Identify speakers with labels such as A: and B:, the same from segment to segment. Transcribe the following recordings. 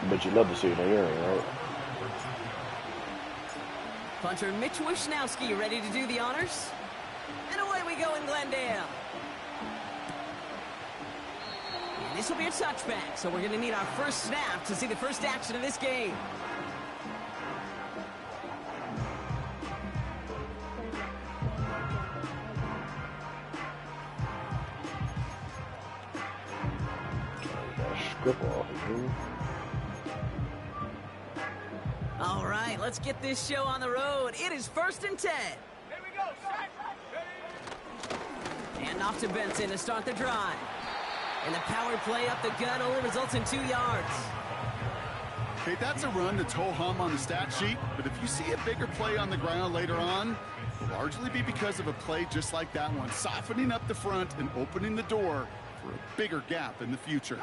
A: But you love to see it in the area, right?
B: Punter Mitch Wisnowski ready to do the honors. And away we go in Glendale. And this will be a touchback, so we're going to need our first snap to see the first action of this game. All right, let's get this show on the road. It is 1st and 10.
C: Here we go.
B: And off to Benson to start the drive. And the power play up the gut only results in 2 yards.
D: Okay, that's a run that's ho-hum on the stat sheet, but if you see a bigger play on the ground later on, it'll largely be because of a play just like that one, softening up the front and opening the door for a bigger gap in the future.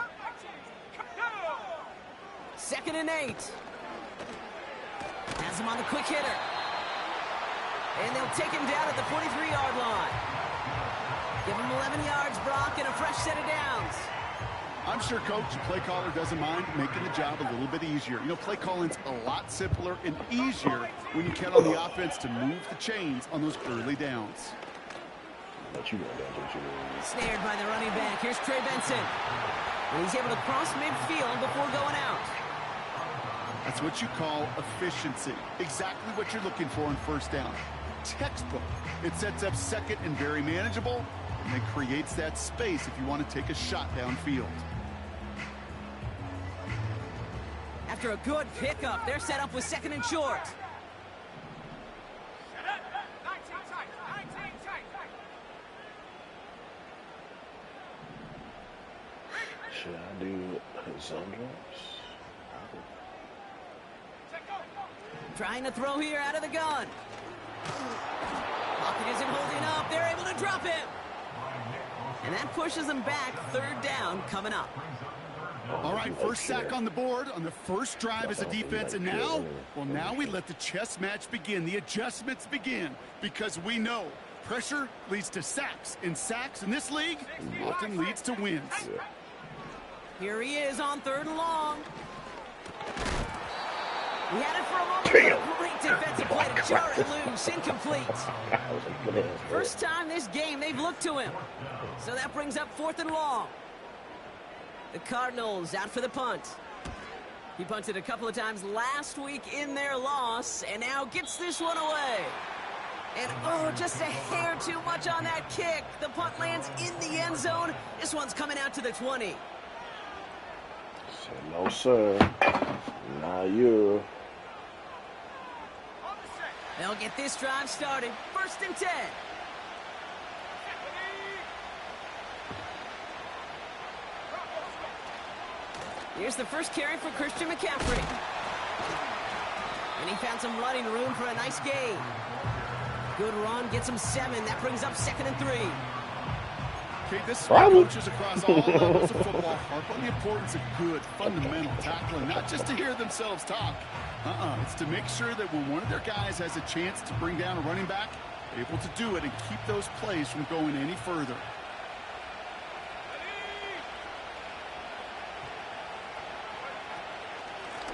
B: 2nd and 8. Has him on the quick hitter. And they'll take him down at the 43-yard line. Give him 11 yards, Brock, and a fresh set of downs.
D: I'm sure Coach, the play caller, doesn't mind making the job a little bit easier. You know, play calling's a lot simpler and easier when you count on the offense to move the chains on those early downs.
B: Snared by the running back. Here's Trey Benson. And he's able to cross midfield before going out.
D: That's what you call efficiency. Exactly what you're looking for on first down. Textbook. It sets up second and very manageable, and then creates that space if you want to take a shot downfield.
B: After a good pickup, they're set up with 2nd and short.
A: Should I do zone drops?
B: Trying to throw here out of the gun. Pocket isn't holding up. They're able to drop him. And that pushes them back. 3rd down coming up.
D: All right, first sack on the board on the first drive as a defense. And now, well, now we let the chess match begin. The adjustments begin because we know pressure leads to sacks. And sacks in this league often leads to wins.
B: Here he is on 3rd and long. He had it for a moment. Great defensive play to jar it loose. Incomplete. First time this game they've looked to him. So that brings up 4th and long. The Cardinals out for the punt. He punted a couple of times last week in their loss and now gets this one away. And oh, just a hair too much on that kick. The punt lands in the end zone. This one's coming out to the 20.
A: No, sir. Not you.
B: They'll get this drive started. 1st and 10. Here's the first carry for Christian McCaffrey. And he found some running room for a nice gain. Good run, gets him 7. That brings up 2nd and 3.
D: Okay, this coaches across all levels of football harp on the importance of good, fundamental tackling, not just to hear themselves talk. It's to make sure that when one of their guys has a chance to bring down a running back, they're able to do it and keep those plays from going any further.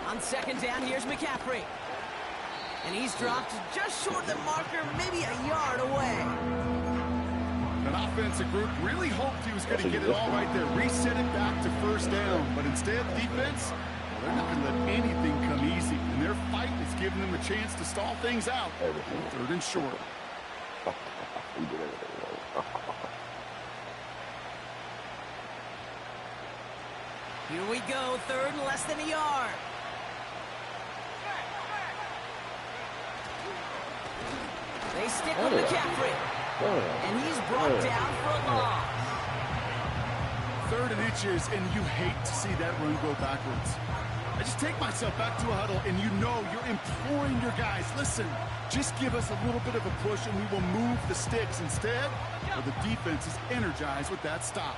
B: On 2nd down, here's McCaffrey. And he's dropped just short of the marker, maybe a yard away.
D: That offensive group really hoped he was going to get it all right there, reset it back to 1st down. But instead, defense, well, they're not going to let anything come easy. And their fight is giving them a chance to stall things out. 3rd and short.
B: Here we go, 3rd and less than a yard. They stick with McCaffrey. And he's brought down for a loss.
D: 3rd and inches, and you hate to see that run go backwards. I just take myself back to a huddle, and you know you're imploring your guys, listen, just give us a little bit of a push, and we will move the sticks. Instead, well, the defense is energized with that stop.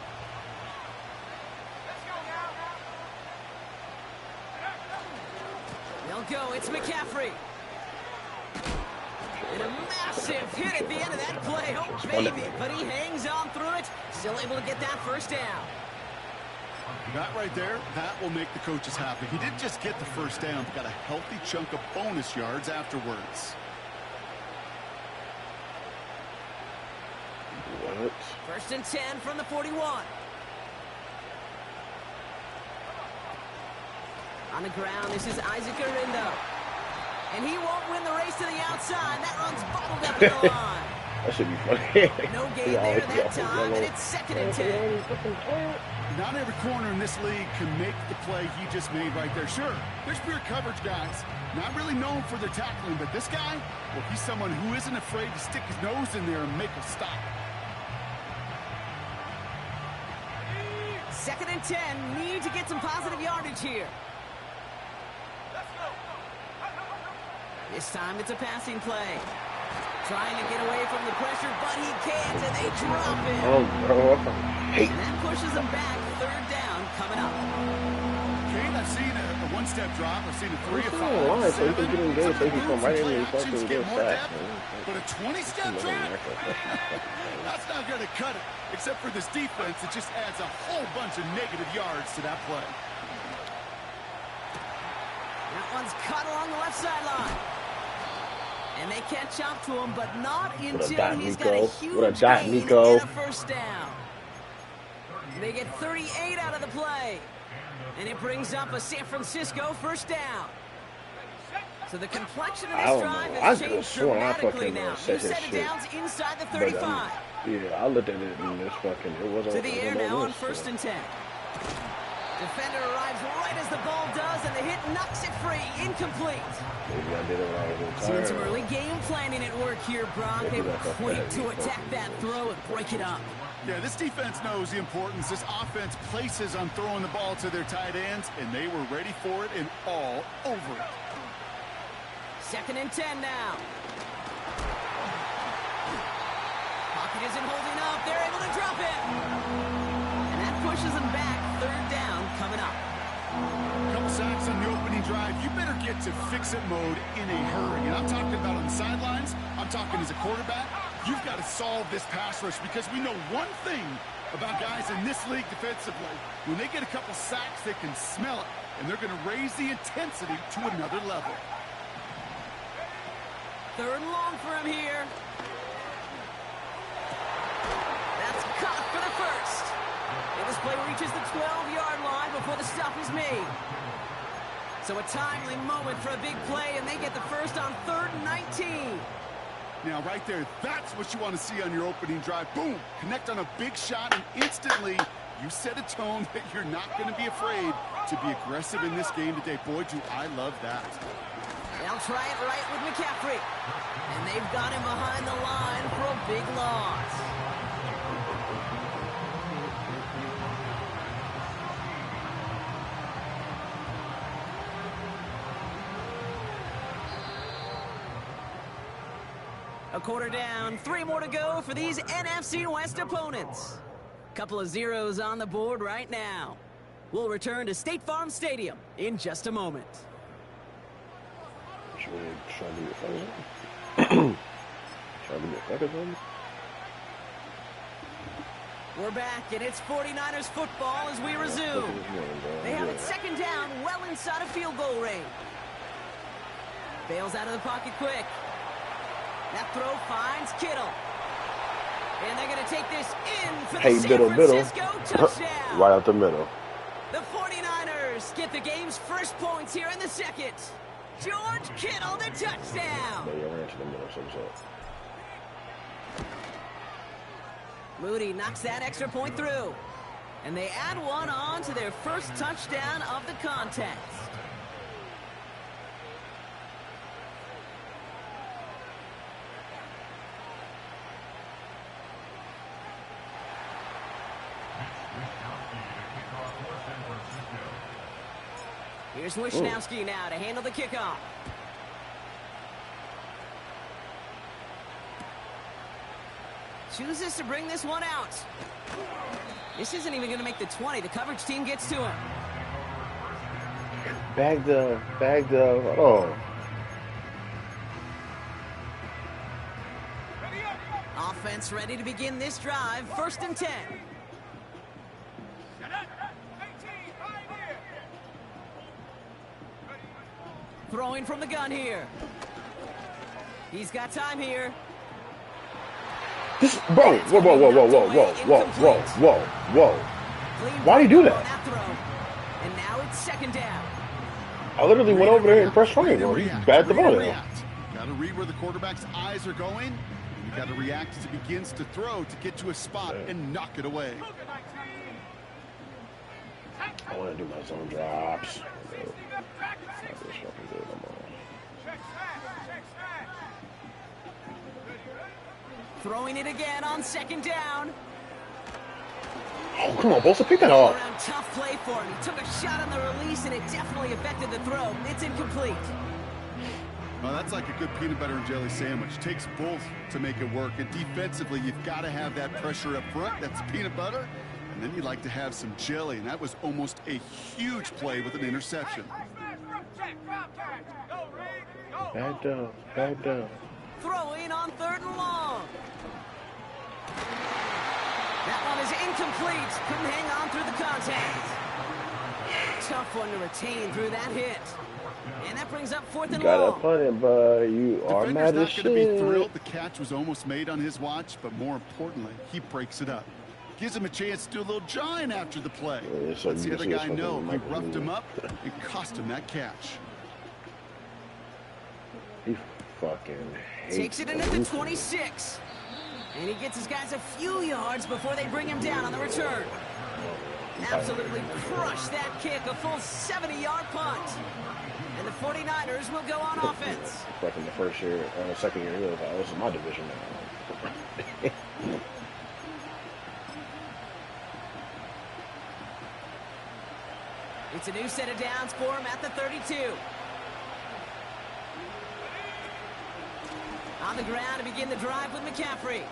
B: They'll go. It's McCaffrey. And a massive hit at the end of that play. Oh, baby. But he hangs on through it. Still able to get that 1st down.
D: That right there, that will make the coaches happy. He didn't just get the first down, but got a healthy chunk of bonus yards afterwards.
A: What?
B: 1st and 10 from the 41. On the ground, this is Isaac Arindo. And he won't win the race to the outside. That run's bottled up in the line.
A: That should be funny.
B: No gain there that time, and it's 2nd and 10.
D: Not every corner in this league can make the play he just made right there. Sure, there's pure coverage guys. Not really known for their tackling, but this guy, well, he's someone who isn't afraid to stick his nose in there and make a stop.
B: 2nd and 10. Need to get some positive yardage here. This time it's a passing play. Trying to get away from the pressure, but he can't, and they drop him.
A: Oh, bro. Hey.
B: And that pushes him back. 3rd down coming up.
D: Kane, I've seen a one-step drop. I've seen a 3 or 5.
A: Line, so he can get engaged, so he can come right in and fucking get sacked.
D: But a 20-step drop? That's not going to cut it. Except for this defense, it just adds a whole bunch of negative yards to that play.
B: That one's cut along the left sideline. And they catch up to him, but not until he's got a huge gain and a 1st down. They get 38 out of the play. And it brings up a San Francisco 1st down. So the complexion of this drive has changed dramatically now. New set of downs inside the 35.
A: Yeah, I looked at it in this fucking, it wasn't.
B: To the air now on 1st and 10. Defender arrives right as the ball does, and the hit knocks it free. Incomplete.
A: Maybe I did it wrong.
B: Seeing some early game planning at work here, Brock. They were quick to attack that throw and break it up.
D: Yeah, this defense knows the importance this offense places on throwing the ball to their tight ends, and they were ready for it and all over it.
B: 2nd and 10 now. Pocket isn't holding up. They're able to drop it. And that pushes them back. 3rd down coming up.
D: Couple sacks on the opening drive. You better get to fix-it mode in a hurry. And I'm talking about on the sidelines. I'm talking as a quarterback. You've got to solve this pass rush because we know one thing about guys in this league defensively. When they get a couple sacks, they can smell it. And they're going to raise the intensity to another level.
B: 3rd and long for him here. That's caught for the 1st. And this play reaches the 12-yard line before the stop is made. So a timely moment for a big play, and they get the 1st on 3rd and 19.
D: Now, right there, that's what you want to see on your opening drive. Boom! Connect on a big shot, and instantly you set a tone that you're not going to be afraid to be aggressive in this game today. Boy, do I love that.
B: They'll try it right with McCaffrey. And they've got him behind the line for a big loss. A quarter down, 3 more to go for these NFC West opponents. Couple of zeros on the board right now. We'll return to State Farm Stadium in just a moment.
A: Should we try to be funny? Try to be effective on it?
B: We're back, and it's 49ers football as we resume. They have it 2nd down, well inside of field goal range. Bails out of the pocket quick. That throw finds Kittle. And they're going to take this in for the San Francisco touchdown.
A: Right out the middle.
B: The 49ers get the game's first points here in the 2nd. George Kittle, the touchdown.
A: No, you ran to the middle, so what's up?
B: Moody knocks that extra point through. And they add one on to their first touchdown of the contest. Here's Wishnowski now to handle the kickoff. Chooses to bring this one out. This isn't even going to make the 20. The coverage team gets to him.
A: Bagged up. Oh.
B: Offense ready to begin this drive. 1st and 10. Throwing from the gun here. He's got time here.
A: This, bro, whoa. Why do you do that?
B: And now it's second down.
A: I literally went over there and pressed frame, bro. He batted the ball down.
D: Got to read where the quarterback's eyes are going. You got to react as he begins to throw to get to a spot and knock it away.
A: I want to do my zone drops.
B: Throwing it again on second down.
A: Oh, come on, Bosa, pick that up.
B: Tough play for him. He took a shot on the release, and it definitely affected the throw. It's incomplete.
D: Well, that's like a good peanut butter and jelly sandwich. Takes both to make it work. And defensively, you've got to have that pressure up front. That's peanut butter. And then you'd like to have some jelly. And that was almost a huge play with an interception.
A: Bad down.
B: Throwing on 3rd and long. That one is incomplete. Couldn't hang on through the contact. Tough one to retain through that hit. And that brings up 4th and long.
A: Gotta punt it, but you are mad as shit.
D: Defender's not going to be thrilled. The catch was almost made on his watch, but more importantly, he breaks it up. Gives him a chance to do a little jawing after the play.
A: Yeah, so
D: lets the other guy know he
A: Michael
D: roughed him up and cost him that catch.
A: He fucking hates
B: Takes it into the 26. And he gets his guys a few yards before they bring him down on the return. Absolutely crushed that kick, a full 70-yard punt. And the 49ers will go on offense.
A: Back in the second year, he was like, this is my division now.
B: It's a new set of downs for him at the 32. On the ground to begin the drive with McCaffrey.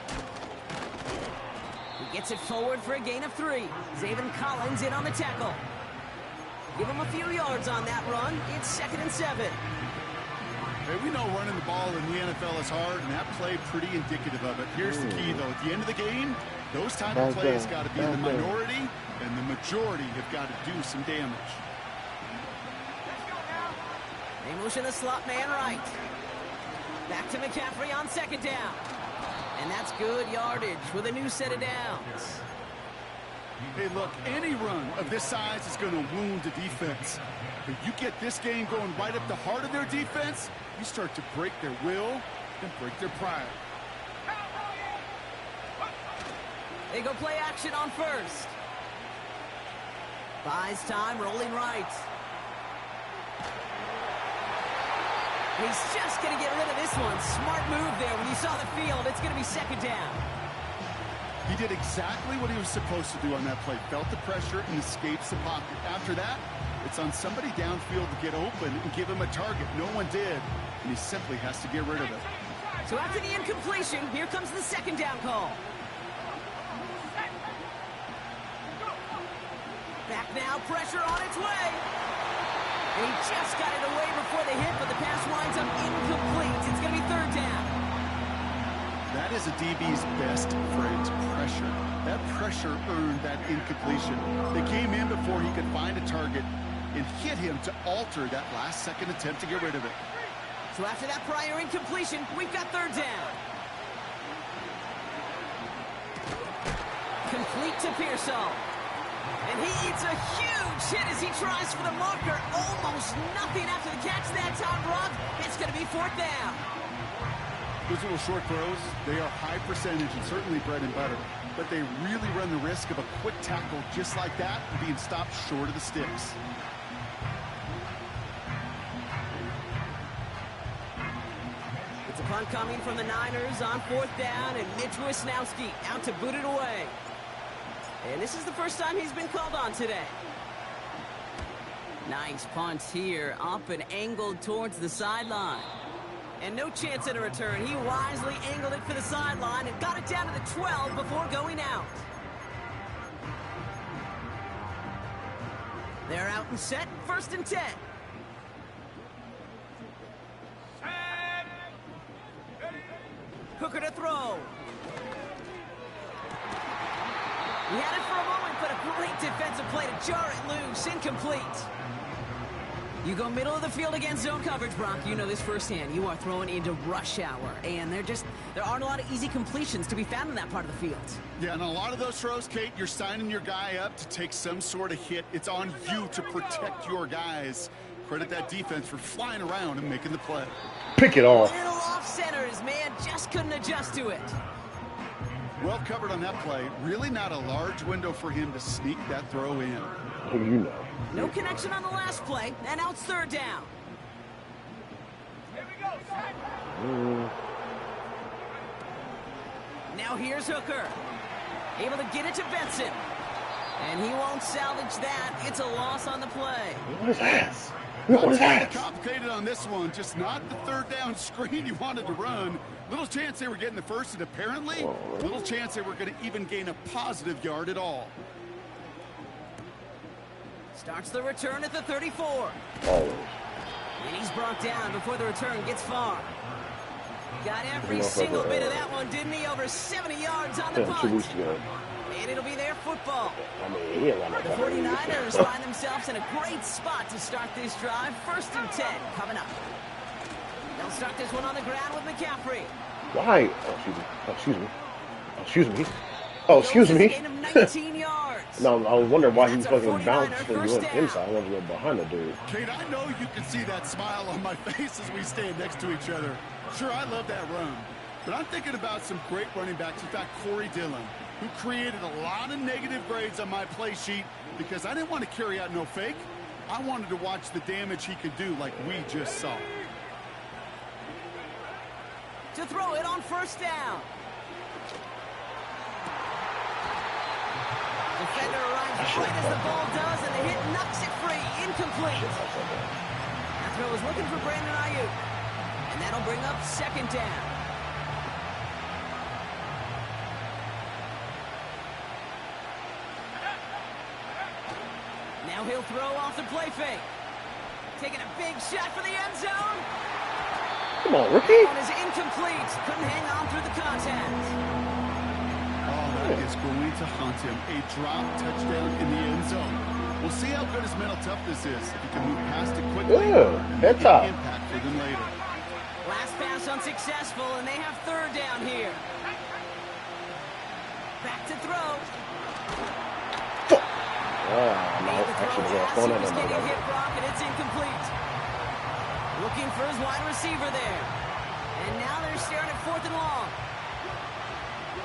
B: He gets it forward for a gain of 3. Zaven Collins in on the tackle. Give him a few yards on that run. It's 2nd and 7.
D: Hey, we know running the ball in the NFL is hard, and that play pretty indicative of it. Here's the key, though. At the end of the game, those type of plays got to be in the minority, and the majority have got to do some damage.
B: They motion the slot man right. Back to McCaffrey on 2nd down. And that's good yardage with a new set of downs.
D: Hey, look, any run of this size is going to wound the defense. But you get this game going right up the heart of their defense, you start to break their will and break their pride.
B: They go play action on 1st. Buys time, rolling right. He's just going to get rid of this one. Smart move there. When you saw the field, it's going to be 2nd down.
D: He did exactly what he was supposed to do on that play. Felt the pressure and escapes the pocket. After that, it's on somebody downfield to get open and give him a target. No one did, and he simply has to get rid of it.
B: So after the incompletion, here comes the 2nd down call. Back now, pressure on its way. And he just got it away before the hit, but the pass winds up incomplete. It's going to be 3rd down.
D: That is a DB's best friend, pressure. That pressure earned that incompletion. They came in before he could find a target and hit him to alter that last-second attempt to get rid of it.
B: So after that prior incompletion, we've got 3rd down. Complete to Pearsall. And he eats a huge hit as he tries for the marker. Almost nothing after the catch that time, Rob. It's going to be 4th down.
D: Those little short throws, they are high percentage and certainly bread and butter. But they really run the risk of a quick tackle just like that being stopped short of the sticks.
B: It's a punt coming from the Niners on 4th down, and Mitch Wisnowski out to boot it away. And this is the first time he's been called on today. Nice punt here, up and angled towards the sideline. And no chance at a return. He wisely angled it for the sideline and got it down to the 12 before going out. They're out and set, 1st and 10. Hooker to throw. He had it for a moment, but a great defensive play to jar it loose. Incomplete. You go middle of the field against zone coverage, Brock. You know this firsthand. You are throwing into rush hour, and there aren't a lot of easy completions to be found in that part of the field.
D: Yeah, and a lot of those throws, Kate, you're signing your guy up to take some sort of hit. It's on you to protect your guys. Credit that defense for flying around and making the play.
A: Pick it off.
B: Little off center. His man just couldn't adjust to it.
D: Well covered on that play. Really not a large window for him to sneak that throw in.
A: Who you know?
B: No connection on the last play, and now it's third down. Now here's Hooker. Able to get it to Benson. And he won't salvage that. It's a loss on the play.
A: What is that? What is that?
D: Complicated on this one. Just not the third down screen you wanted to run. Little chance they were getting the first, and apparently, little chance they were going to even gain a positive yard at all.
B: Starts the return at the 34.
A: Always.
B: And he's brought down before the return gets far. Got every single bit of that one, didn't he? Over 70 yards on the punt.
A: 2 weeks ago.
B: And it'll be their football.
A: I mean, he ain't got no
B: The 49ers find themselves in a great spot to start this drive. 1st and 10 coming up. They'll start this one on the ground with McCaffrey.
A: Why? Oh, excuse me. Oh, excuse me. Oh, excuse me.
B: Gain of 19 yards.
A: No, I was wondering why he
B: That's a
A: fucking
B: 49er
A: bounced when he
B: first
A: went
B: down.
A: inside. I wanted to go behind the dude.
D: Kate, I know you can see that smile on my face as we stand next to each other. Sure, I love that run. But I'm thinking about some great running backs. In fact, Corey Dillon, who created a lot of negative grades on my play sheet because I didn't want to carry out no fake. I wanted to watch the damage he could do like we just saw.
B: To throw it on 1st down. Defender arrives right as the ball does, and the hit knocks it free. Incomplete. That throw was looking for Brandon Ayuk. And that'll bring up 2nd down. Now he'll throw off the play fake. Taking a big shot for the end zone.
A: Come on, rookie.
B: One is incomplete. Couldn't hang on through the contact.
D: Oh, that is going to haunt him. A drop touchdown in the end zone. We'll see how good his mental toughness is. If he can move past it quickly and make an impact for them later.
B: Last pass unsuccessful, and they have 3rd down here. Back to throw.
A: No, actually,
B: As
A: going
B: he
A: on
B: was
A: that.
B: getting hit, Brock, and it's incomplete. Looking for his wide receiver there. And now they're staring at 4th and long.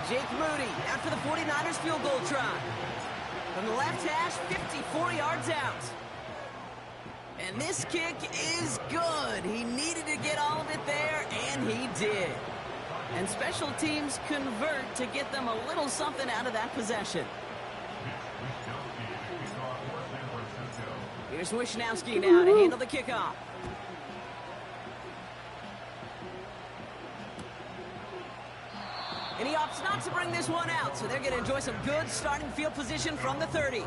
B: Jake Moody after the 49ers field goal try. From the left hash, 54 yards out. And this kick is good. He needed to get all of it there, and he did. And special teams convert to get them a little something out of that possession. Here's Wishnowski now to handle the kickoff. And he opts not to bring this one out, so they're going to enjoy some good starting field position from the 30.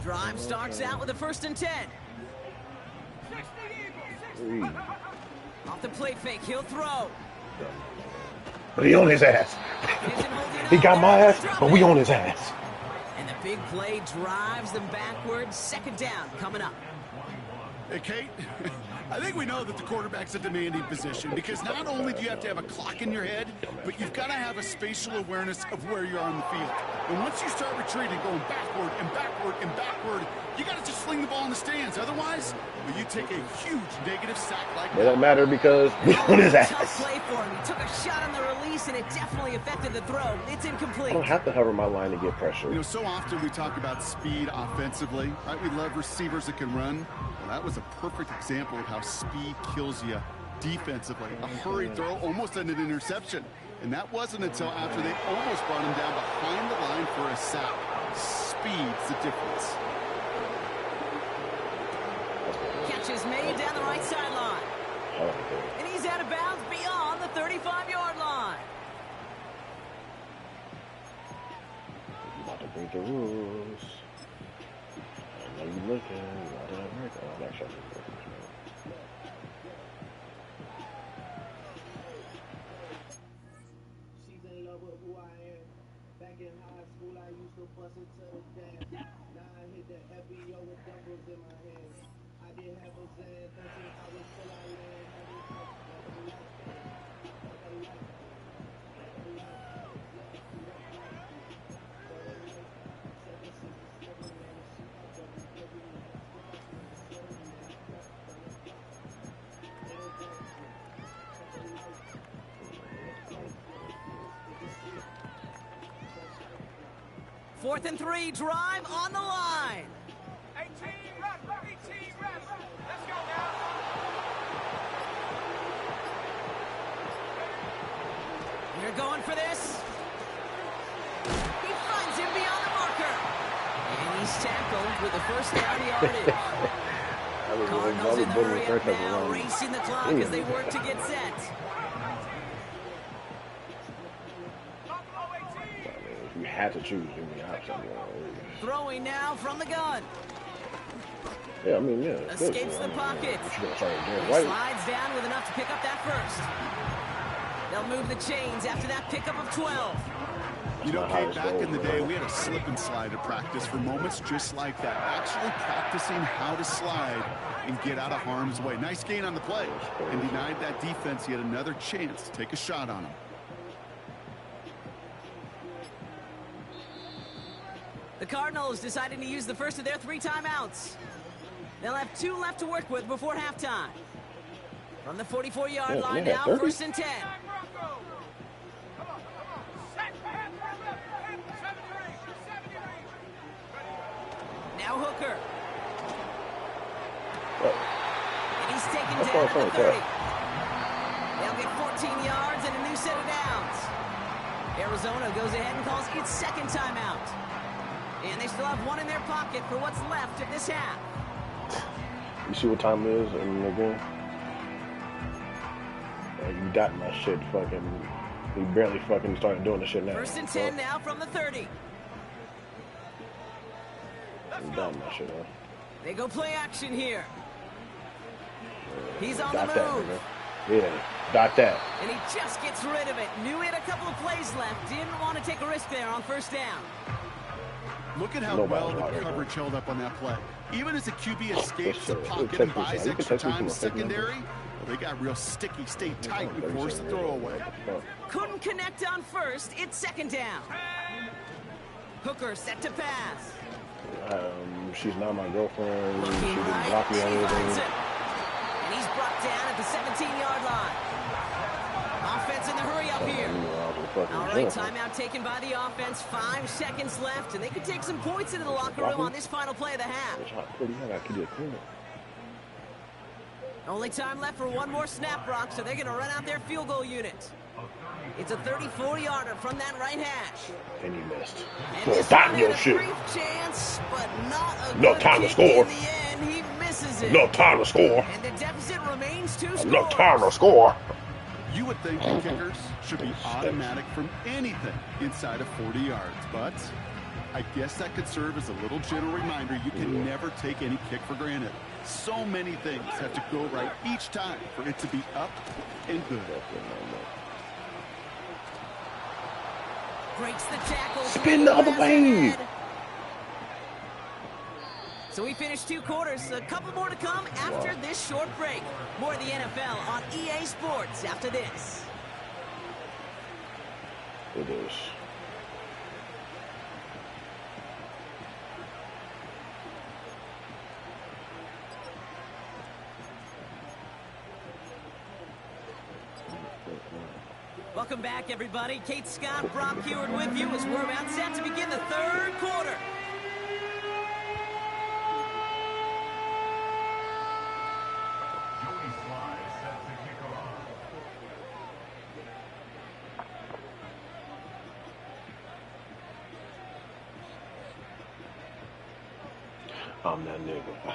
B: Drive starts out with a 1st and 10. Off the plate fake, he'll throw.
A: But he on his ass. He got my ass, but we on his ass.
B: And the big play drives them backwards. 2nd down coming up.
D: Hey, Kate, I think we know that the quarterback's a demanding position because not only do you have to have a clock in your head, but you've got to have a spatial awareness of where you are on the field. And once you start retreating, going backward and backward and backward, you got to just fling the ball in the stands. Otherwise, you take a huge negative sack like that.
A: It don't matter because we on his
B: Tough
A: ass.
B: play for him. He took a shot on the release, and it definitely affected the throw. It's incomplete.
A: I don't have to hover my line to get pressure.
D: You know, so often we talk about speed offensively, right? We love receivers that can run. Well, that was a perfect example of how speed kills you defensively. A hurried throw almost ended an interception. And that wasn't until after they almost brought him down behind the line for a sack. Speed's the difference.
B: Catch is made down the right sideline. And he's out of bounds beyond the 35-yard line.
A: About to break the rules. I know you looking.
B: 4th and 3, drive on the line.
C: 18 reps, let's go now.
B: We're going for this. He finds him beyond the marker. And he's tackled with the first down yardage. Cardinals in the hurry up now, racing the clock as they work to get set.
A: You had to choose.
B: Throwing now from the gun.
A: Yeah, I mean, yeah.
B: Escapes the pocket. Slides down with enough to pick up that first. They'll move the chains after that pickup of 12.
D: You know, Kate, back in the day, we had a slip and slide at practice for moments just like that. Actually practicing how to slide and get out of harm's way. Nice gain on the play. And denied that defense yet another chance to take a shot on him.
B: The Cardinals deciding to use the first of their 3 timeouts. They'll have 2 left to work with before halftime. From the 44-yard line now, 1st and 10. Now Hooker. And he's taken down at the 30. They'll get 14 yards and a new set of downs. Arizona goes ahead and calls its 2nd timeout. And they still have 1 in their pocket for what's left of this half.
A: You see what time it is in the game? You got my shit fucking. We barely fucking started doing the shit now.
B: 1st and 10 now from the 30.
A: You got my shit, huh?
B: They go play action here. He's on
A: got
B: the
A: that,
B: move.
A: man. Yeah, got that.
B: And he just gets rid of it. Knew he had a couple of plays left. Didn't want to take a risk there on 1st down.
D: Look at how well the coverage held up on that play. Even as the QB escapes the pocket and buys extra time secondary, they got real sticky, stayed tight and forced the throw away.
B: Couldn't connect on 1st. It's 2nd down. Hooker set to pass.
A: She's not my girlfriend.
B: Looking
A: She didn't
B: right,
A: block me
B: she
A: or anything.
B: finds him. And he's brought down at the 17-yard line. Offense in the hurry up here. All right, timeout taken by the offense. 5 seconds left, and they could take some points into the locker room on this final play of the half. Only time left for 1 more snap, Brock, so they're going to run out their field goal unit. It's a 34-yarder from that right hash.
A: And he missed.
B: And this
A: Stop
B: one
A: your
B: had a
A: shit.
B: brief chance, but not a
A: No
B: good
A: time to
B: kick
A: score.
B: in the end. He misses it.
A: No time to score.
B: And the deficit remains 2 scores.
A: No time to score.
D: You would think the kickers should be automatic from anything inside of 40 yards, but I guess that could serve as a little gentle reminder you can never take any kick for granted. So many things have to go right each time for it to be up and good.
B: Breaks the tackle.
A: Spin the other way.
B: So we finished 2 quarters. A couple more to come after this short break. More of the NFL on EA Sports after this.
A: It is.
B: Welcome back, everybody. Kate Scott, Brock Heward with you as we're about set to begin the 3rd quarter.
A: I'm that nigga.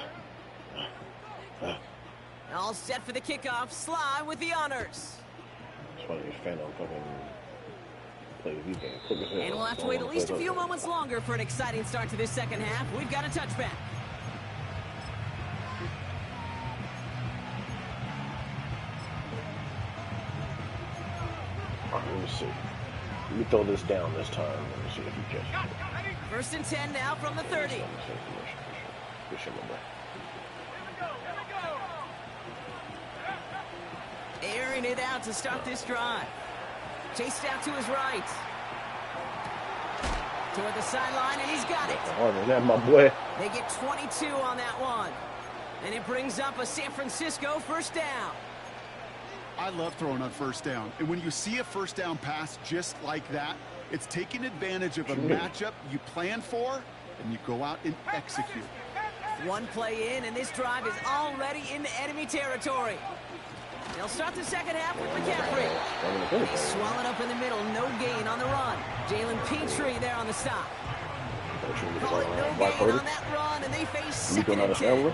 B: All set for the kickoff. Sly with the honors.
A: It's funny, this fan don't fucking play these games quick as hell.
B: And we'll have to wait at least a few moments longer for an exciting start to this 2nd half. We've got a touchback.
A: All right, let me see. Let me throw this down this time. Let me see if you catch it.
B: First and 10 now from the 30.
A: Good shit, my boy.
B: Airing it out to start this drive. Chased out to his right. Toward the sideline, and he's got it.
A: Harder than that, my boy.
B: They get 22 on that one. And it brings up a San Francisco first down.
D: I love throwing on first down. And when you see a first down pass just like that, it's taking advantage of a matchup you plan for, and you go out and execute.
B: One play in, and this drive is already into enemy territory. They'll start the second half with McCaffrey. He's swallowed up in the middle. No gain on the run. Jalen Petrie there on the stop. Call it no gain on that run, and they face second and 10.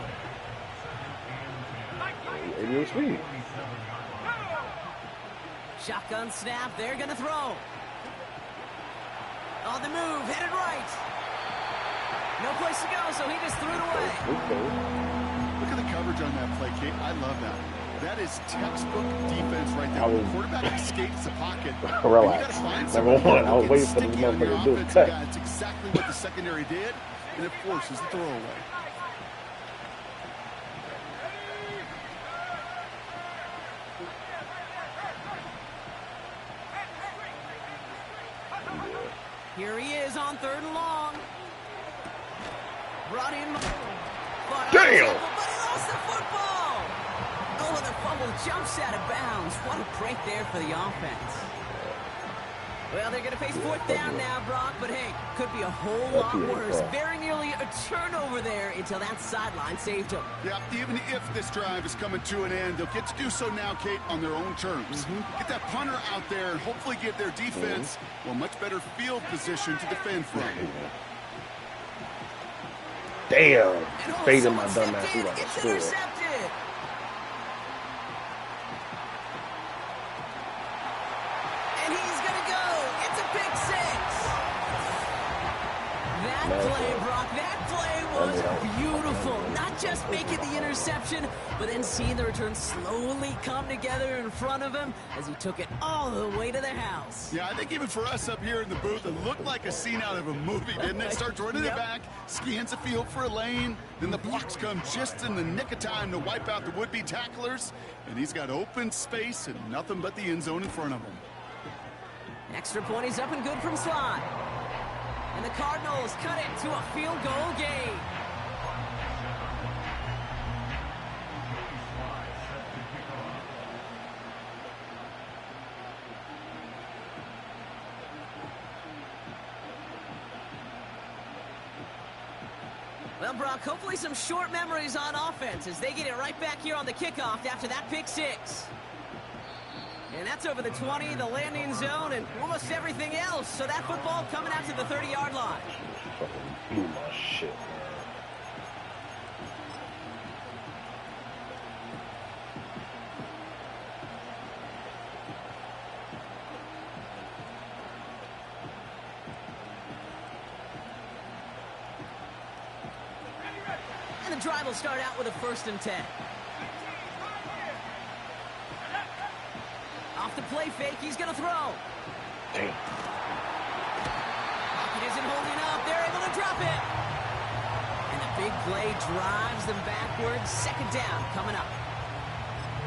A: Speed.
B: Shotgun snap. They're going to throw. On the move, headed right. No place to go, so he just threw it away.
D: Look at the coverage on that play, Kate. I love that. That is textbook defense right there. The quarterback escapes the pocket.
A: Relax. Number one, I was waiting for this motherfucker to do a cut.
D: It's exactly what the secondary did, and it forces the throwaway.
B: Here he is on third and long. Brought in.
A: Damn!
B: But he lost the football. Oh, and the fumble jumps out of bounds. What a break there for the offense. Well, they're going to face fourth down now, Brock, but hey, could be a whole lot worse. Very nearly a turnover there until that sideline saved him.
D: Yeah, even if this drive is coming to an end, they'll get to do so now, Kate, on their own terms. Get that punter out there and hopefully give their defense a much better field position to defend from.
A: Damn. Fading my dumb ass. He like a score.
B: Intercepted. And he's going to go. It's a pick six. That play, Brock, that play was beautiful. Not just making the interception, but then seeing the return slowly come together in front of him as he took it all the way to the house.
D: Yeah, I think even for us up here in the booth, it looked like a scene out of a movie, didn't it? Starts running it back, scans the field for a lane, then the blocks come just in the nick of time to wipe out the would-be tacklers, and he's got open space and nothing but the end zone in front of him.
B: Extra point is up and good from slot. And the Cardinals cut it to a field goal game. Well, Brock, hopefully some short memories on offense as they get it right back here on the kickoff after that pick six. And that's over the 20, the landing zone, and almost everything else. So that football coming out to the 30-yard line.
A: Fucking blew my shit.
B: And the drive will start out with a 1st and 10. Off the play fake, he's going to throw.
A: Damn.
B: Pocket isn't holding up. They're able to drop it. And the big play drives them backwards. Second down coming up.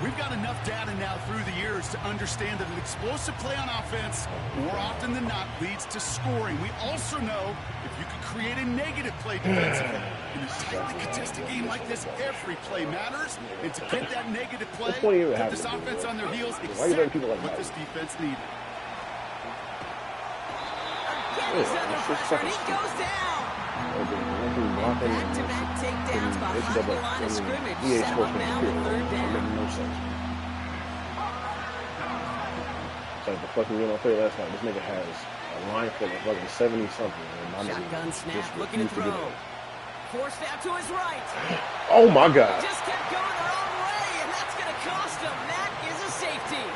D: We've got enough data now through the years to understand that an explosive play on offense more often than not leads to scoring. We also know if you can create a negative play defensively. In a tightly contested game like this, every play matters. And to get that negative play, put this offense on their heels, exactly what this defense needed.
B: Again, he's under pressure, and he goes down. Back-to-back takedowns behind the line of scrimmage. Set him up now with 3rd down.
A: No sense. It's like the fucking game I played last night. This nigga has a line full of fucking 70-something.
B: Shotgun snap, looking to throw. Forced out to his right.
A: Oh my God.
B: Just kept going the wrong way, and that's going to cost him. That is a safety.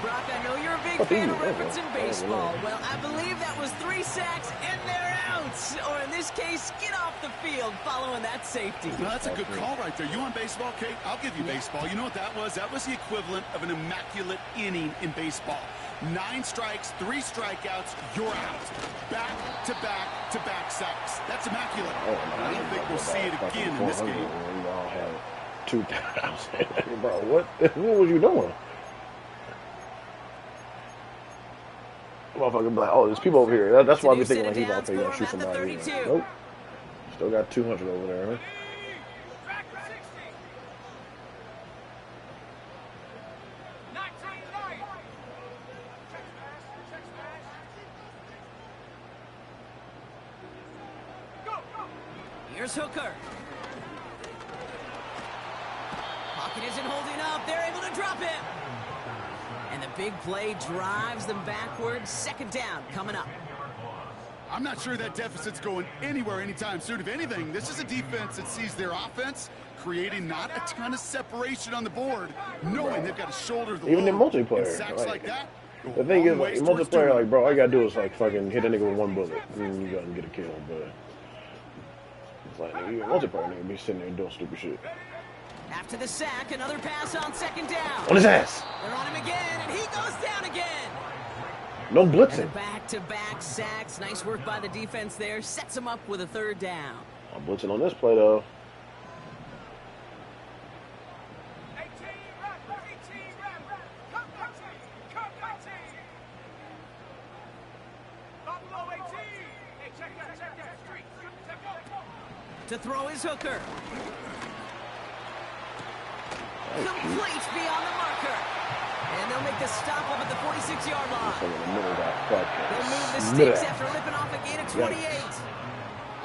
B: Brock, I know you're a big fan of referencing baseball. Well, I believe that was 3 sacks, and they're out. Or in this case, get off the field following that safety.
D: Well, that's a good call right there. You want baseball, Kate? I'll give you baseball. You know what that was? That was the equivalent of an immaculate inning in baseball. 9 strikes, 3 strikeouts, you're out. Back-to-back-to-back sacks. That's immaculate. I don't think we'll see it again in this game.
A: We all had 2,000. Bro, what was you doing? Motherfucker, like, oh, there's people over here. That's why we thinking like he's out there gonna shoot somebody. Nope. Still got 200 over there, huh?
C: Back 60. 19-9. Check smash. Go.
B: Here's Hooker. Pocket isn't holding up. They're able to drop it. And the big play drives them backwards. Second down coming up.
D: I'm not sure that deficit's going anywhere anytime soon. If anything, this is a defense that sees their offense creating not a ton of separation on the board, knowing they've got to shoulder the
A: even in
D: load.
A: multiplayer.
D: And sacks like that.
A: The thing is, like, in multiplayer, like, bro, all you gotta do is like fucking hit a nigga with one bullet, and then you go and get a kill. But it's like, nigga, you in multiplayer, nigga, be sitting there doing stupid shit.
B: After the sack, another pass on second down.
A: On his ass.
B: They're on him again, and he goes down again.
A: No
B: And
A: blitzing.
B: the back-to-back sacks. Nice work by the defense there. Sets him up with a third down.
A: I'm blitzing on this play though.
C: 18 rep. Cut 19. Buffalo 18. Hey, check that. Street.
B: To throw his Hooker. Complete beyond the marker. And they'll make the stop up at the 46-yard line. They'll move the sticks after ripping off a gain of 28.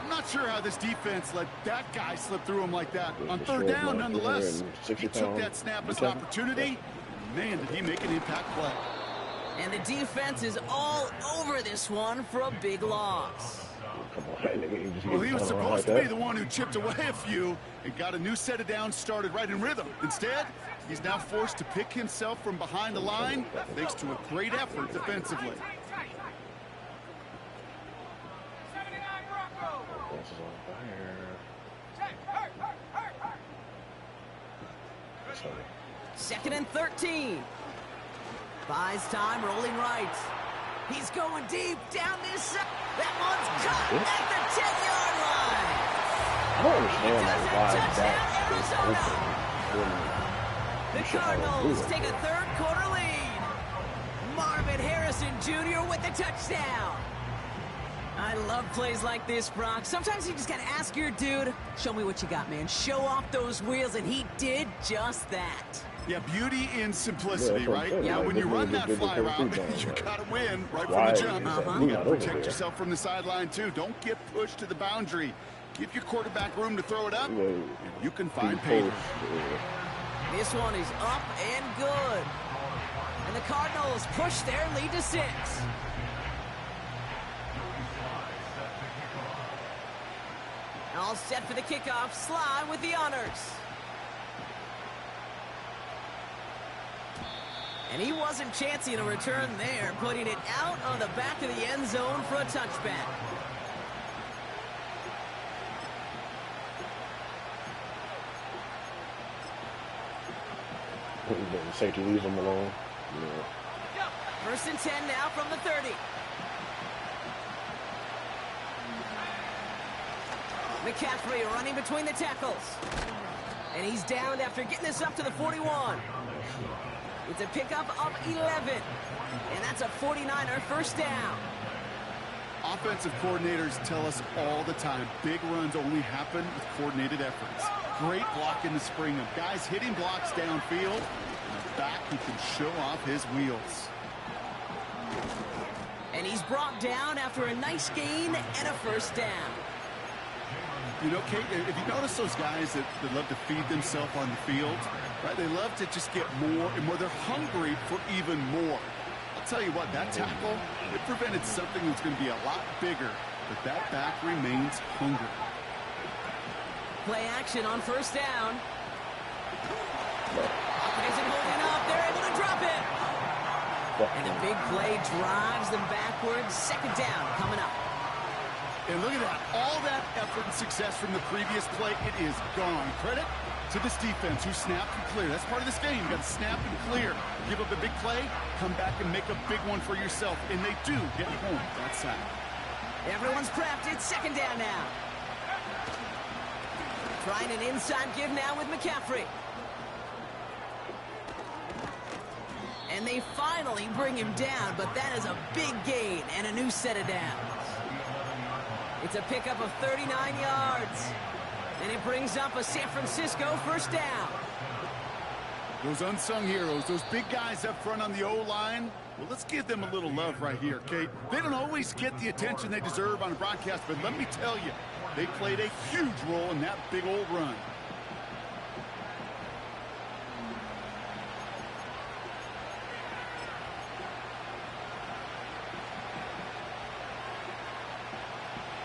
D: I'm not sure how this defense let that guy slip through him like that. On third down, nonetheless, he took that snap as an opportunity. Man, did he make an impact play.
B: And the defense is all over this one for a big loss.
D: Well, he was supposed to be the one who chipped away a few and got a new set of downs started right in rhythm. Instead, he's now forced to pick himself from behind the line thanks to a great effort defensively.
C: 79 Broncos.
B: Second and 13. Buys time, rolling right. He's going deep down this side. That one's cut at the 10-yard line.
A: I don't understand why that is open.
B: The Cardinals take a third-quarter lead. Marvin Harrison Jr. with the touchdown. I love plays like this, Brock. Sometimes you just got to ask your dude, show me what you got, man. Show off those wheels, and he did just that.
D: Yeah, beauty in simplicity, right? Yeah, when you run that fly route, you got to win right from the jump. You got to protect yourself from the sideline, too. Don't get pushed to the boundary. Give your quarterback room to throw it up, and you can find payday.
B: This one is up and good. And the Cardinals push their lead to 6. All set for the kickoff. Sly with the honors. And he wasn't chancing a return there, putting it out on the back of the end zone for a touchback.
A: Safety leaves him alone.
B: First and 10 now from the 30. McCaffrey running between the tackles. And he's down after getting this up to the 41. It's a pickup of 11. And that's a 49er first down.
D: Offensive coordinators tell us all the time, big runs only happen with coordinated efforts. Great block in the spring of guys hitting blocks downfield. And a back who can show off his wheels.
B: And he's brought down after a nice gain and a first down.
D: You know, Kate, if you notice those guys that love to feed themselves on the field, right? They love to just get more and more. They're hungry for even more. I'll tell you what, that tackle, it prevented something that's going to be a lot bigger, but that back remains hungry.
B: Play action on first down. Pocket isn't holding up. They're able to drop it. And the big play drives them backwards. Second down coming up.
D: And look at that. All that effort and success from the previous play, it is gone. Credit to this defense who snapped and cleared. That's part of this game. You got to snap and clear. Give up a big play, come back and make a big one for yourself. And they do get home that sack.
B: Everyone's prepped. It's second down now. Trying an inside give now with McCaffrey. And they finally bring him down, but that is a big gain and a new set of downs. It's a pickup of 39 yards. And it brings up a San Francisco first down.
D: Those unsung heroes, those big guys up front on the O-line, well, let's give them a little love right here, Kate. They don't always get the attention they deserve on a broadcast, but let me tell you, they played a huge role in that big old run.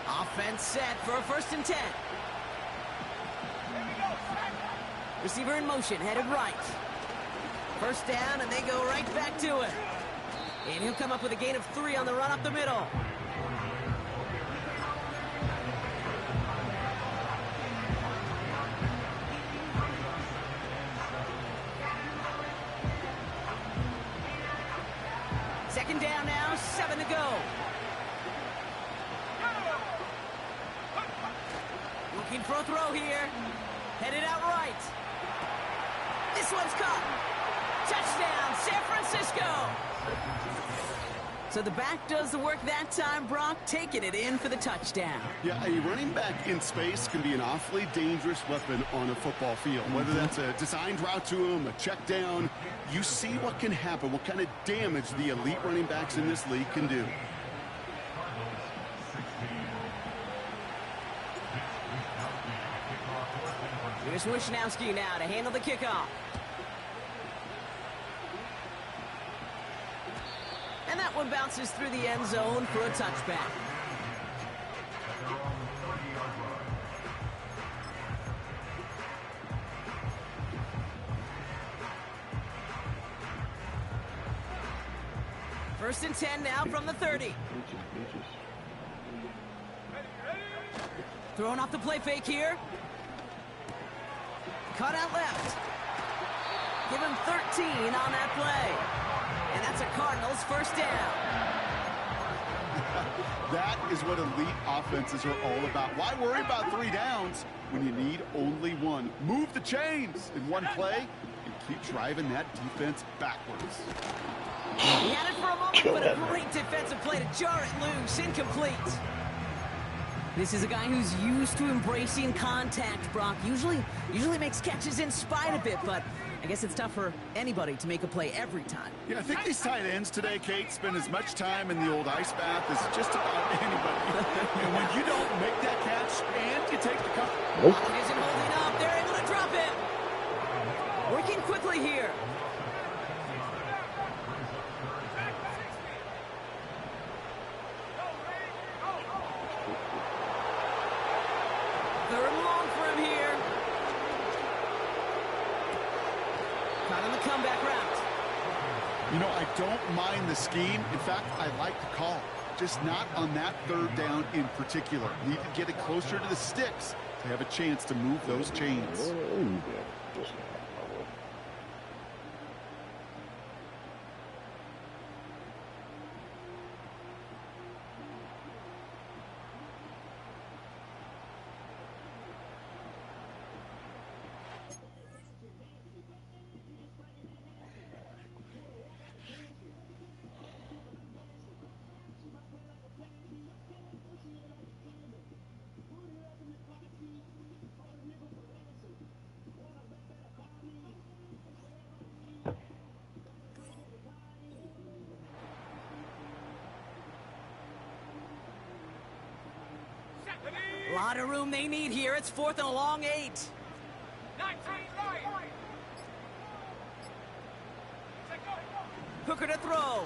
B: Offense set for a 1st and 10. Receiver in motion, headed right. First down, and they go right back to it. And he'll come up with a gain of 3 on the run up the middle. Second down now, 7 to go. Looking for a throw here. Headed out right. This one's caught. Touchdown, San Francisco. So the back does the work that time. Brock taking it in for the touchdown.
D: Yeah, a running back in space can be an awfully dangerous weapon on a football field. Whether that's a designed route to him, a check down, you see what can happen, what kind of damage the elite running backs in this league can do.
B: Here's Wishnowski now to handle the kickoff. And that one bounces through the end zone for a touchback. First and 10 now from the 30. Throwing off the play fake here. Cut out left. Give him 13 on that play. And that's a Cardinals first down.
D: That is what elite offenses are all about. Why worry about 3 downs when you need only 1? Move the chains in one play and keep driving that defense backwards.
B: He had it for a moment, but a great defensive play to jar it loose. Incomplete. This is a guy who's used to embracing contact, Brock. Usually makes catches in spite of it, but I guess it's tough for anybody to make a play every time.
D: Yeah, I think these tight ends today, Kate, spend as much time in the old ice bath as just about anybody. And when you don't make that catch and you take the cut.
B: Nope. It isn't holding up. They're able to drop it. Working quickly here. Third and long for him here. Caught on the comeback route.
D: You know, I don't mind the scheme. In fact, I like the call. Just not on that 3rd down in particular. Need to get it closer to the sticks to have a chance to move those chains.
B: A lot of room they need here. It's 4th and a long 8.
C: 19 right.
B: Hooker to throw.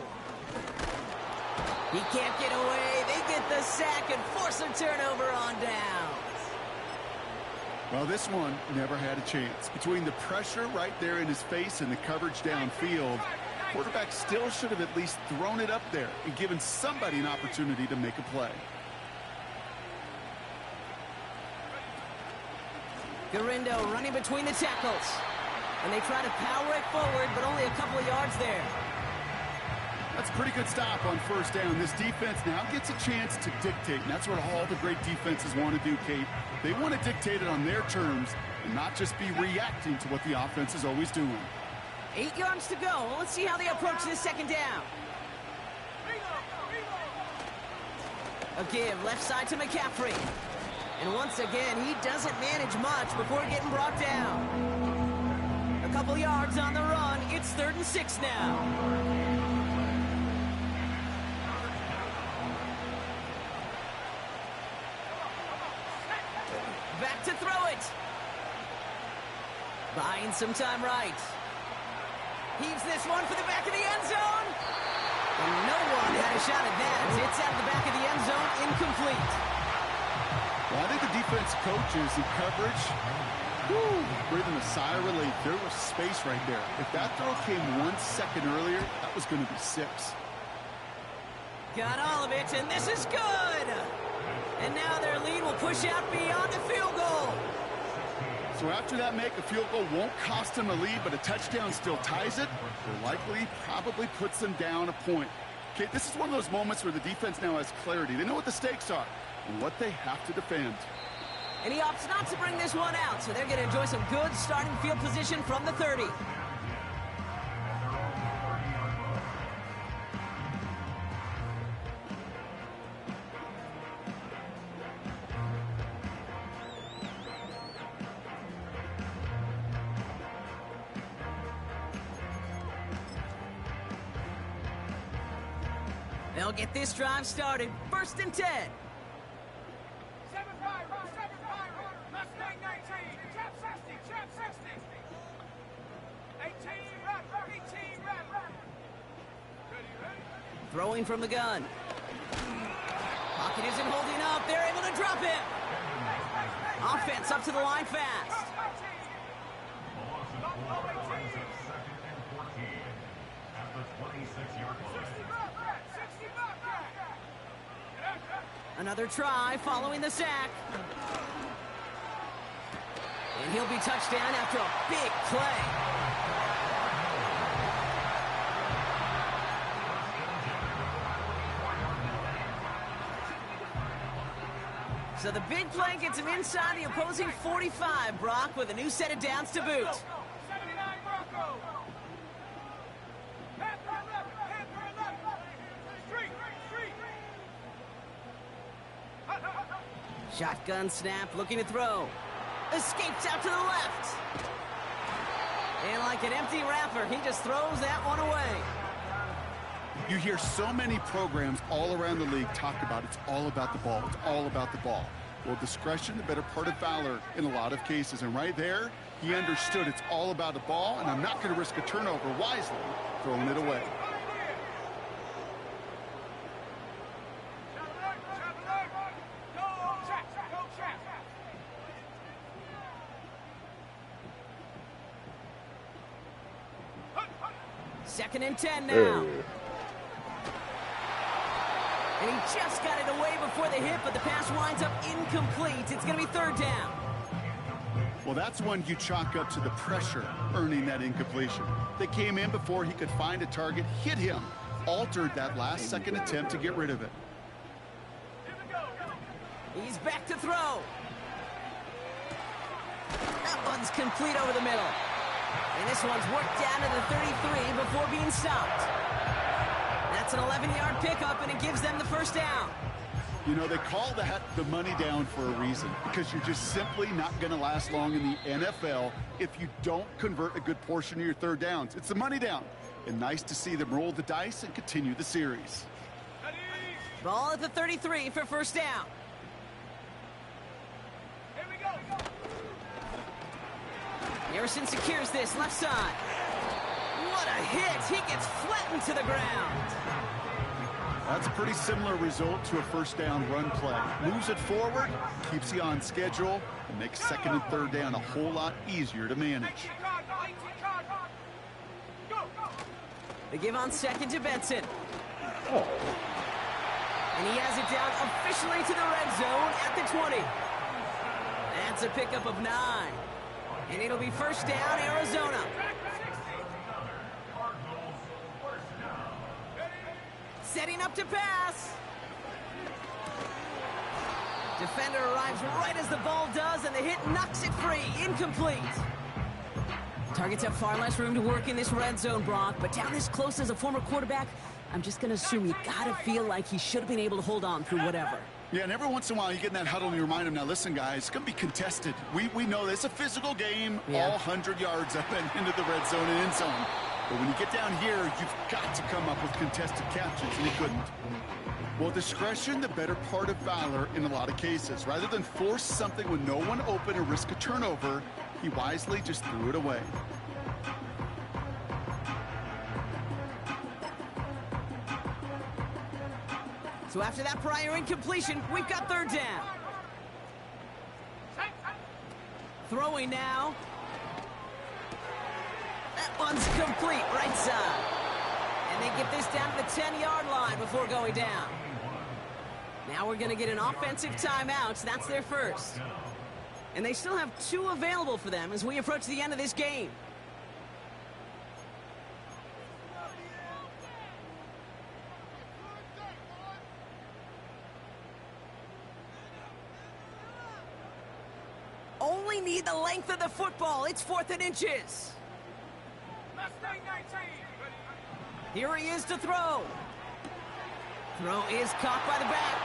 B: He can't get away. They get the sack and force a turnover on downs.
D: Well, this one never had a chance. Between the pressure right there in his face and the coverage downfield, quarterback still should have at least thrown it up there and given somebody an opportunity to make a play.
B: Garindo running between the tackles. And they try to power it forward, but only a couple of yards there.
D: That's a pretty good stop on first down. This defense now gets a chance to dictate, and that's what all the great defenses want to do, Kate. They want to dictate it on their terms and not just be reacting to what the offense is always doing.
B: 8 yards to go. Let's see how they approach this second down. A give left side to McCaffrey. And once again, he doesn't manage much before getting brought down. A couple yards on the run. It's 3rd and 6 now. Back to throw it. Buying some time right. Heaves this one for the back of the end zone. And no one had a shot at that. It's out of the back of the end zone, incomplete.
D: Well, I think the defense coaches in coverage, breathing a sigh of relief. There was space right there. If that throw came 1 second earlier, that was going to be 6.
B: Got all of it, and this is good. And now their lead will push out beyond the field goal.
D: So after that make, a field goal won't cost them a lead, but a touchdown still ties it. Or likely, probably puts them down a point. Okay, this is one of those moments where the defense now has clarity. They know what the stakes are and what they have to defend.
B: And he opts not to bring this one out, so they're going to enjoy some good starting field position from the 30. They'll get this drive started. 1st and 10.
C: 7-5, Mustang 19, Chap 60. 18, rep.
B: Throwing from the gun. Pocket isn't holding up. They're able to drop him. Offense up to the line fast. Another try following the sack. And he'll be touched down after a big play. So the big play gets him inside the opposing 45, Brock, with a new set of downs to boot.
C: 79 Broncos. Panther 11. Street.
B: Shotgun snap, looking to throw. Escapes out to the left. And like an empty wrapper, he just throws that one away.
D: You hear so many programs all around the league talk about it's all about the ball. It's all about the ball. Well, discretion, the better part of valor in a lot of cases. And right there, he understood it's all about the ball, and I'm not going to risk a turnover wisely, throwing it away.
B: Second and 10 now. And he just got it away before the hit, but the pass winds up incomplete. It's going to be 3rd down.
D: Well, that's one you chalk up to the pressure earning that incompletion. They came in before he could find a target, hit him, altered that last-second attempt to get rid of it.
B: He's back to throw. That one's complete over the middle. And this one's worked down to the 33 before being stopped. That's an 11-yard pickup, and it gives them the 1st down.
D: You know, they call that the money down for a reason, because you're just simply not going to last long in the NFL if you don't convert a good portion of your 3rd downs. It's the money down. And nice to see them roll the dice and continue the series.
B: Ball at the 33 for 1st down.
C: Here we go.
B: Harrison secures this left side. What a hit. He gets flattened to the ground.
D: That's a pretty similar result to a 1st down run play. Moves it forward, keeps you on schedule, and makes 2nd and 3rd down a whole lot easier to manage.
B: They give on 2nd to Benson.
A: Oh.
B: And he has it down officially to the red zone at the 20. That's a pickup of 9. And it'll be first down, Arizona. Setting up to pass. Defender arrives right as the ball does, and the hit knocks it free. Incomplete. Targets have far less room to work in this red zone, Brock, but down this close as a former quarterback, I'm just going to assume you got to feel like he should have been able to hold on through whatever.
D: Yeah, and every once in a while you get in that huddle and you remind him, now listen, guys, it's going to be contested. We know this. It's a physical game, all 100 yards up and into the red zone and end zone. But when you get down here, you've got to come up with contested catches, and he couldn't. Well, discretion, the better part of valor in a lot of cases. Rather than force something with no one open and risk a turnover, he wisely just threw it away.
B: So after that prior incompletion, we've got third down. Throwing now. That one's complete, right side. And they get this down to the 10-yard line before going down. Now we're going to get an offensive timeout. So that's their first. And they still have 2 available for them as we approach the end of this game. Only need the length of the football. It's 4th and inches. Here he is to throw. Throw is caught by the back.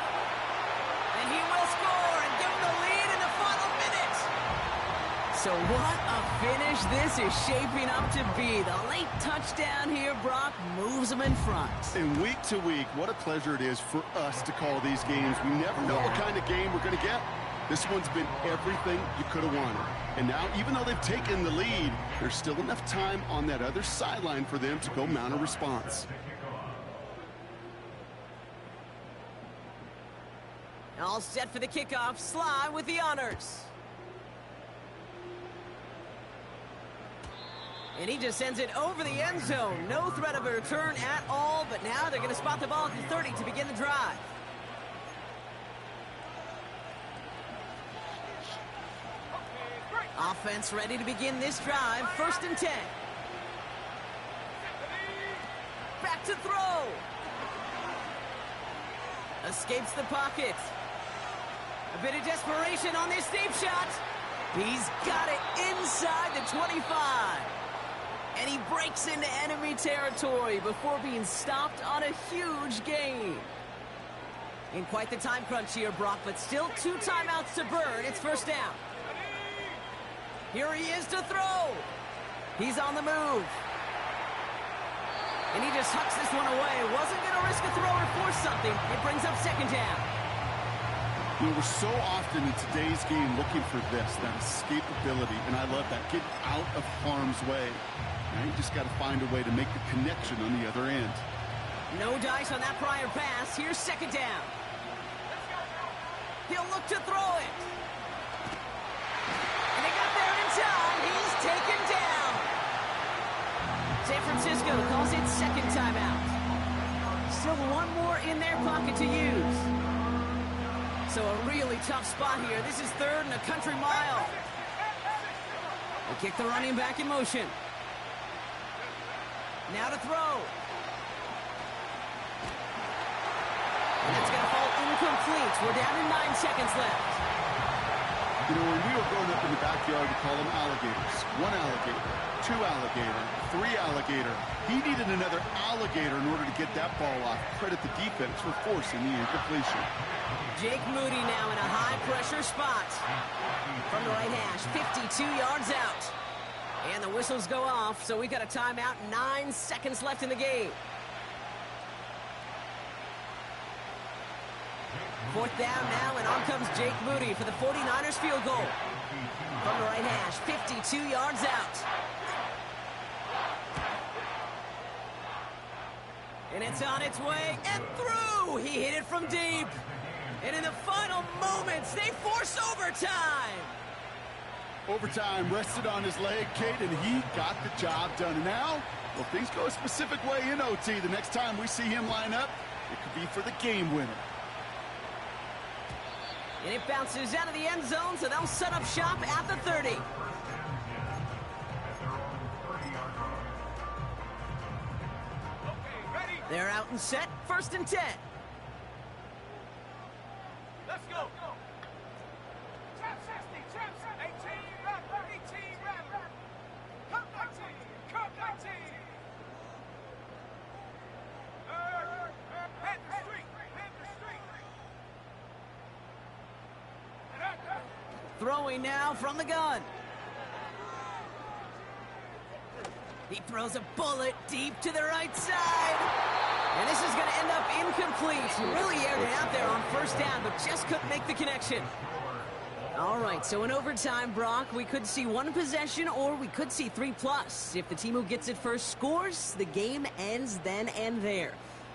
B: And he will score and give them the lead in the final minute. So what a finish this is shaping up to be. The late touchdown here, Brock, moves them in front.
D: And week to week, what a pleasure it is for us to call these games. We never know what kind of game we're going to get. This one's been everything you could have wanted. And now, even though they've taken the lead, there's still enough time on that other sideline for them to go mount a response.
B: All set for the kickoff. Sly with the honors. And he just sends it over the end zone. No threat of a return at all, but now they're going to spot the ball at the 30 to begin the drive. Offense ready to begin this drive. 1st and 10. Back to throw. Escapes the pocket. A bit of desperation on this deep shot. He's got it inside the 25. And he breaks into enemy territory before being stopped on a huge gain. In quite the time crunch here, Brock, but still 2 timeouts to burn. It's 1st down. Here he is to throw. He's on the move. And he just hucks this one away. Wasn't going to risk a throw or force something. It brings up 2nd down.
D: You know, we're so often in today's game looking for this, that escapability, and I love that. Get out of harm's way. Now you just got to find a way to make the connection on the other end.
B: No dice on that prior pass. Here's 2nd down. He'll look to throw it. And they got there in time. He's taken down. San Francisco calls it 2nd timeout. Still 1 more in their pocket to use. So a really tough spot here. This is 3rd and a country mile. They kick the running back in motion. Now to throw. And it's going to fall incomplete. We're down to 9 seconds left.
D: You know, when we were growing up in the backyard, we call them alligators. 1 alligator, 2 alligator, 3 alligator. He needed another alligator in order to get that ball off. Credit the defense for forcing the incompletion.
B: Jake Moody now in a high-pressure spot. From the right hash, 52 yards out. And the whistles go off, so we got a timeout. 9 seconds left in the game. 4th down now, and on comes Jake Moody for the 49ers field goal. From the right hash, 52 yards out. And it's on its way, and through! He hit it from deep. And in the final moments, they force overtime.
D: Overtime rested on his leg, Kate, and he got the job done. And now, well, things go a specific way in OT. The next time we see him line up, it could be for the game winner.
B: And it bounces out of the end zone, so they'll set up shop at the 30. They're out and set, 1st and 10.
C: Let's go. Trap 60, trap 18, rep, 18, rep. Cut 19, cut 19. Head the street, head the street.
B: Throwing now from the gun. He throws a bullet deep to the right side. And this is going to end up incomplete. Really aired it out there on 1st down, but just couldn't make the connection. All right, so in overtime, Brock, we could see 1 possession or we could see 3+. If the team who gets it first scores, the game ends then and there.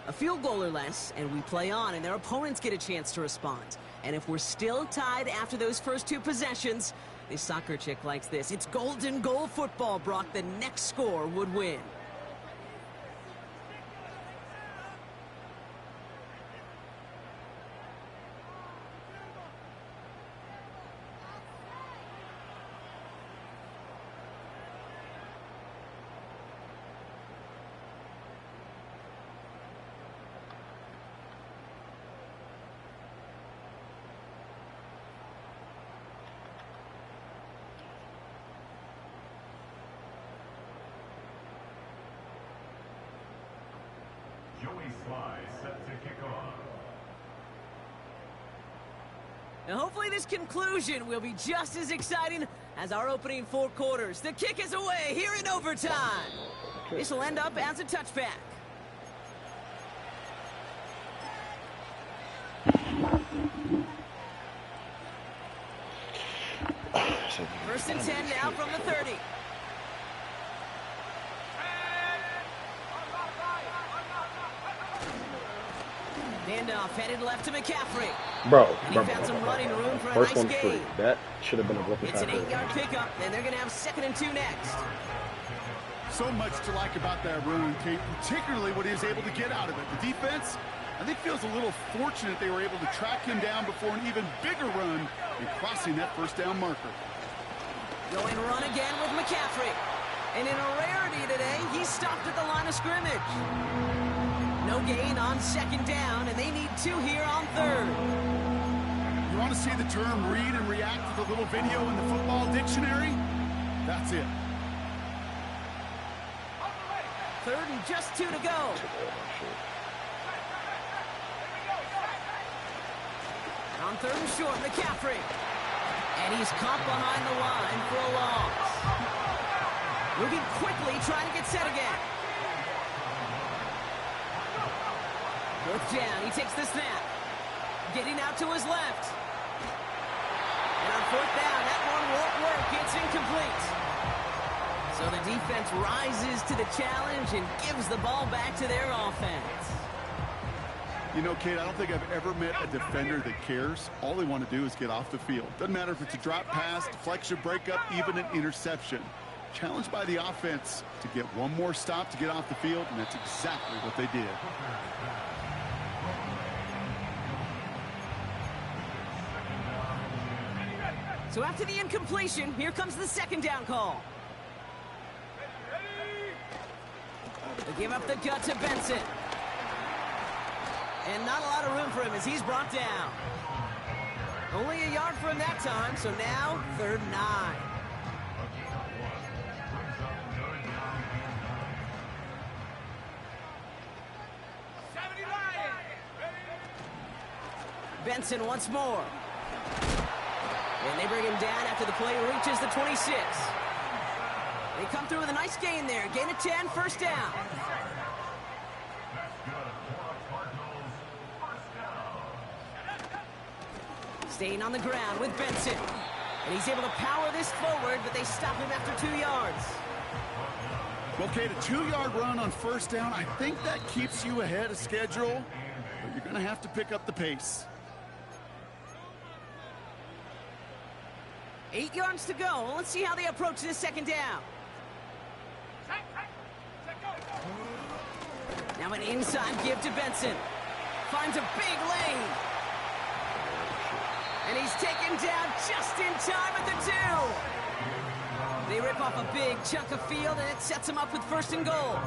B: A field goal or less, and we play on, and their opponents get a chance to respond. And if we're still tied after those first 2 possessions, this soccer chick likes this. It's golden goal football, Brock. The next score would win.
E: Set to kick off.
B: Now hopefully this conclusion will be just as exciting as our opening 4 quarters. The kick is away here in overtime. This will end up as a touchback. First and 10 now from the 30. Handoff headed left to McCaffrey.
A: Bro,
B: And he found some running room for a
A: first
B: nice
A: one's free.
B: gain.
A: That should have been a rookie
B: It's an
A: tackle.
B: 8-yard pickup, and they're going to have 2nd and 2 next.
D: So much to like about that run, Kate, particularly what he was able to get out of it. The defense, I think, feels a little fortunate they were able to track him down before an even bigger run and crossing that 1st down marker.
B: Going run again with McCaffrey. And in a rarity today, he's stopped at the line of scrimmage. No gain on 2nd down, and they need 2 here on 3rd.
D: You want to see the term read and react to the little video in the football dictionary? That's it.
B: 3rd and just 2 to go. On 3rd and short, McCaffrey. And he's caught behind the line for a loss. Moving quickly, trying to get set again. 4th down, he takes the snap. Getting out to his left. And on 4th down, that one won't work. It's incomplete. So the defense rises to the challenge and gives the ball back to their offense.
D: You know, Kate, I don't think I've ever met a defender that cares. All they want to do is get off the field. Doesn't matter if it's a drop pass, deflection, breakup, even an interception. Challenged by the offense to get one more stop to get off the field, and that's exactly what they did.
B: So after the incompletion, here comes the 2nd down call. They give up the gut to Benson. And not a lot of room for him as he's brought down. Only a yard for him that time, so now 3rd and 9. Benson once more. And they bring him down after the play reaches the 26. They come through with a nice gain there. Gain of 10, 1st down. Staying on the ground with Benson. And he's able to power this forward, but they stop him after 2 yards.
D: Okay, the 2-yard run on 1st down, I think that keeps you ahead of schedule, but you're going to have to pick up the pace.
B: 8 yards to go. Let's see how they approach this 2nd down. Now an inside give to Benson. Finds a big lane. And he's taken down just in time at the 2. They rip off a big chunk of field, and it sets him up with 1st and goal.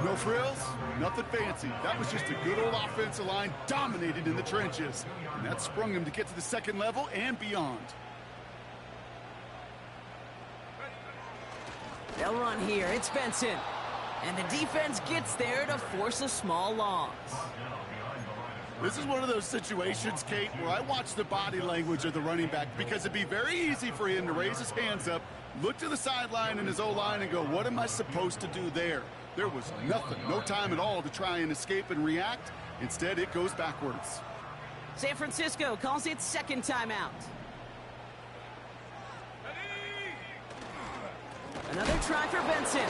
D: No frills, nothing fancy. That was just a good old offensive line dominated in the trenches. And that sprung him to get to the 2nd level and beyond.
B: They'll run here. It's Benson. And the defense gets there to force a small loss.
D: This is one of those situations, Kate, where I watch the body language of the running back because it'd be very easy for him to raise his hands up, look to the sideline in his O-line and go, what am I supposed to do there? There was nothing, no time at all to try and escape and react. Instead, it goes backwards.
B: San Francisco calls it 2nd timeout. Another try for Benson.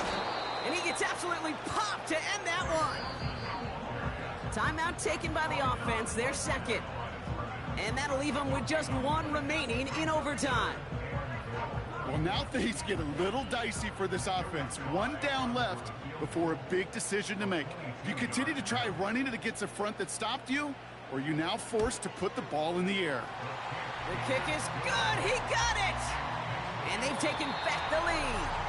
B: And he gets absolutely popped to end that one. Timeout taken by the offense, their 2nd. And that'll leave them with just 1 remaining in overtime.
D: Well, now things get a little dicey for this offense. 1 down left before a big decision to make. Do you continue to try running it against a front that stopped you, or are you now forced to put the ball in the air?
B: The kick is good. He got it. And they've taken back the lead.